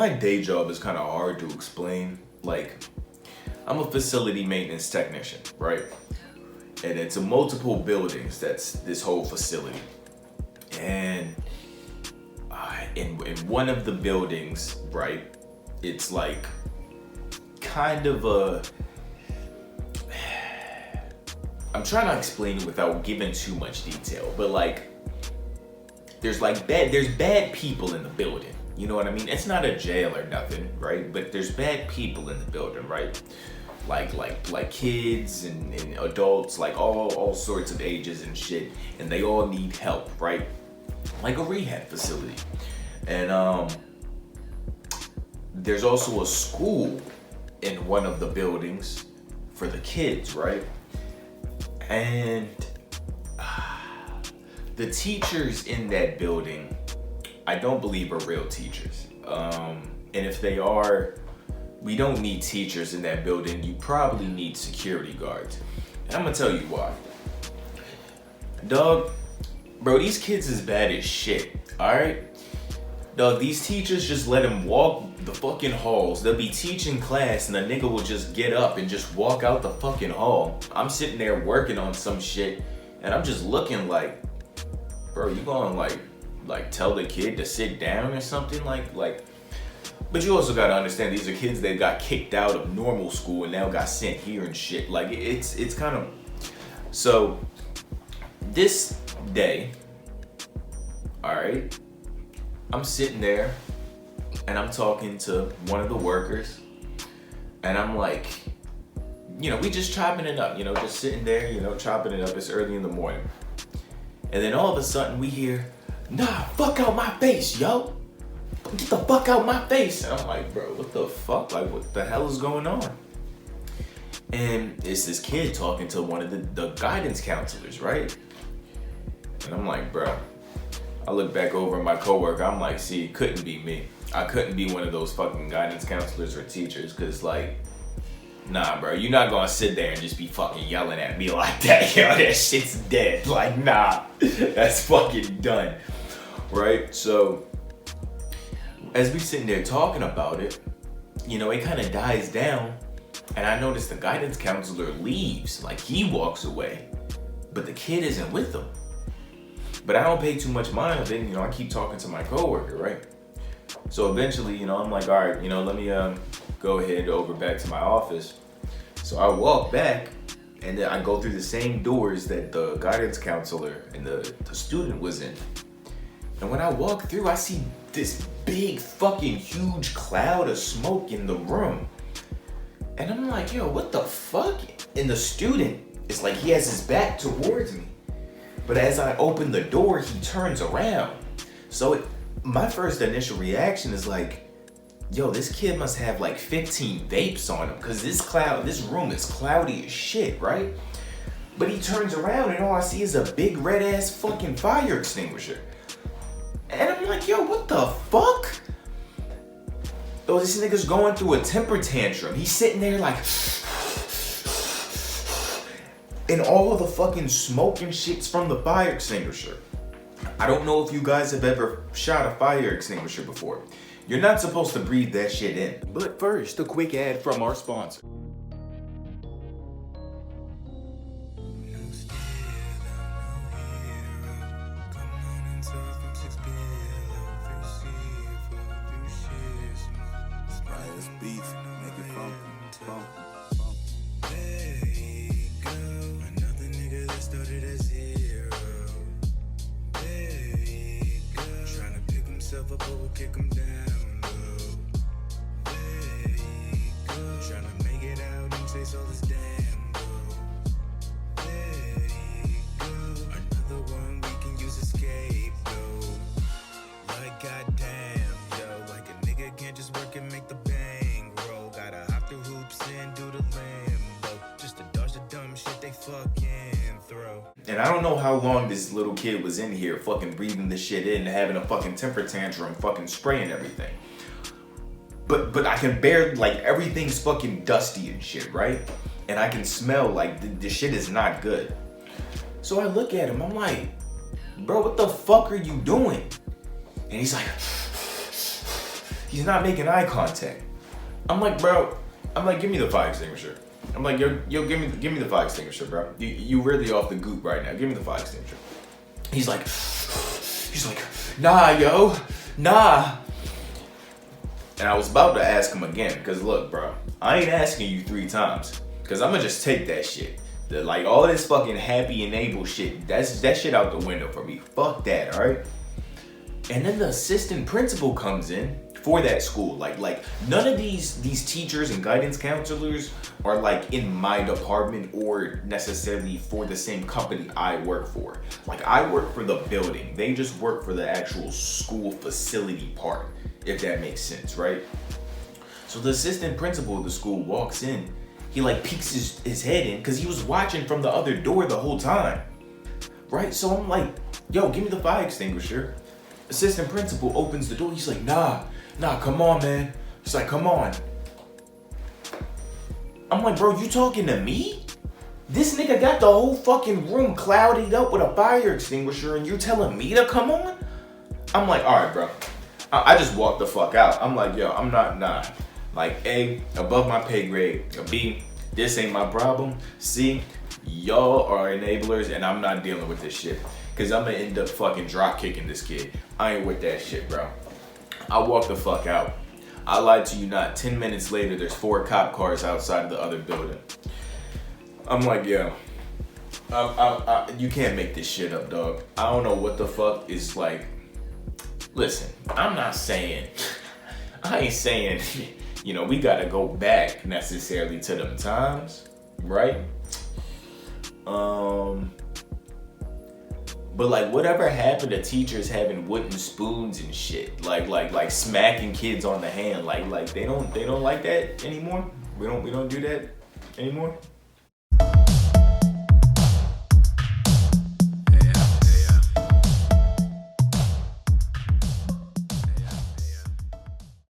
my day job is kind of hard to explain. Like, I'm a facility maintenance technician, right? And it's a multiple buildings, that's this whole facility. And in one of the buildings, right, it's like kind of a, I'm trying to explain it without giving too much detail, but like there's bad people in the building. You know what I mean? It's not a jail or nothing, right? But there's bad people in the building, right? Like kids and adults, like all sorts of ages and shit, and they all need help, right? Like a rehab facility. And there's also a school in one of the buildings for the kids, right? And the teachers in that building, I don't believe are real teachers. And if they are, we don't need teachers in that building. You probably need security guards. And I'm gonna tell you why. Dog, bro, these kids is bad as shit, alright? Dog, these teachers just let them walk the fucking halls. They'll be teaching class and the nigga will just get up and just walk out the fucking hall. I'm sitting there working on some shit and I'm just looking like, bro, you gonna like tell the kid to sit down or something? Like, but you also gotta understand these are kids that got kicked out of normal school and now got sent here and shit. Like, it's kind of, so this day, all right, I'm sitting there and I'm talking to one of the workers and I'm like, you know, we just chopping it up, you know, just sitting there, you know, chopping it up. It's early in the morning. And then all of a sudden we hear, nah, fuck out my face, yo. Get the fuck out my face. And I'm like, bro, what the fuck? Like, what the hell is going on? And it's this kid talking to one of the guidance counselors, right? And I'm like, bro, I look back over at my coworker, I'm like, see, it couldn't be me. I couldn't be one of those fucking guidance counselors or teachers, cause like, nah, bro, you're not gonna sit there and just be fucking yelling at me like that. Yo, that shit's dead. Like, nah, that's fucking done, right? So, as we sitting there talking about it, you know, it kind of dies down, and I notice the guidance counselor leaves, like he walks away, but the kid isn't with him. But I don't pay too much mind of it, you know, I keep talking to my coworker, right? So eventually, you know, I'm like, all right, you know, let me go ahead over back to my office. So I walk back and then I go through the same doors that the guidance counselor and the student was in. And when I walk through, I see this big fucking huge cloud of smoke in the room. And I'm like, yo, what the fuck? And the student is like, he has his back towards me. But as I open the door, he turns around. So my first initial reaction is like, yo, this kid must have like 15 vapes on him, because this room is cloudy as shit, right? But he turns around and all I see is a big red ass fucking fire extinguisher. And I'm like, yo, what the fuck? Oh, this nigga's going through a temper tantrum. He's sitting there like, and all of the fucking smoke and shit's from the fire extinguisher. I don't know if you guys have ever shot a fire extinguisher before. You're not supposed to breathe that shit in. But first, a quick ad from our sponsor. Kick 'em down low. There you go. Tryna make it out and chase all this damn gold. There you go. Another one we can use escape though. Like goddamn, yo. Like a nigga can't just work and make the bang roll. Gotta hop through hoops and do the limbo. Just to dodge the dumb shit they fucking throw. And I don't know how long this little kid was in here fucking breathing this shit in, having a fucking temper tantrum, fucking spraying everything. But I can bear, like, everything's fucking dusty and shit, right? And I can smell like the shit is not good. So I look at him, I'm like, bro, what the fuck are you doing? And he's like, He's not making eye contact. I'm like, bro, give me the fire extinguisher. I'm like, yo, give me the fire extinguisher, bro. You really off the goop right now. Give me the fire extinguisher. He's like, nah, yo, nah. And I was about to ask him again, because look, bro, I ain't asking you 3 times, because I'm gonna just take that shit. Like, all this fucking happy enable shit, that shit out the window for me. Fuck that, alright? And then the assistant principal comes in for that school. Like none of these teachers and guidance counselors are like in my department or necessarily for the same company I work for. Like, I work for the building. They just work for the actual school facility part, if that makes sense, right? So the assistant principal of the school walks in. He like peeks his head in because he was watching from the other door the whole time, right? So I'm like, yo, give me the fire extinguisher. Assistant principal opens the door. He's like, nah, come on, man. He's like, come on. I'm like, bro, you talking to me? This nigga got the whole fucking room clouded up with a fire extinguisher and you're telling me to come on? I'm like, all right, bro. I just walked the fuck out. I'm like, yo, I'm not, nah. Like, A, above my pay grade. B, this ain't my problem. C, y'all are enablers and I'm not dealing with this shit. Cause I'm gonna end up fucking drop kicking this kid. I ain't with that shit, bro. I walked the fuck out. I lied to you not. 10 minutes later, there's 4 cop cars outside of the other building. I'm like, yo, you can't make this shit up, dog. I don't know what the fuck is like. Listen, I'm not saying, I ain't saying, you know, we gotta go back necessarily to them times, right? But like, whatever happened to teachers having wooden spoons and shit, like smacking kids on the hand, like they don't like that anymore. We don't do that anymore.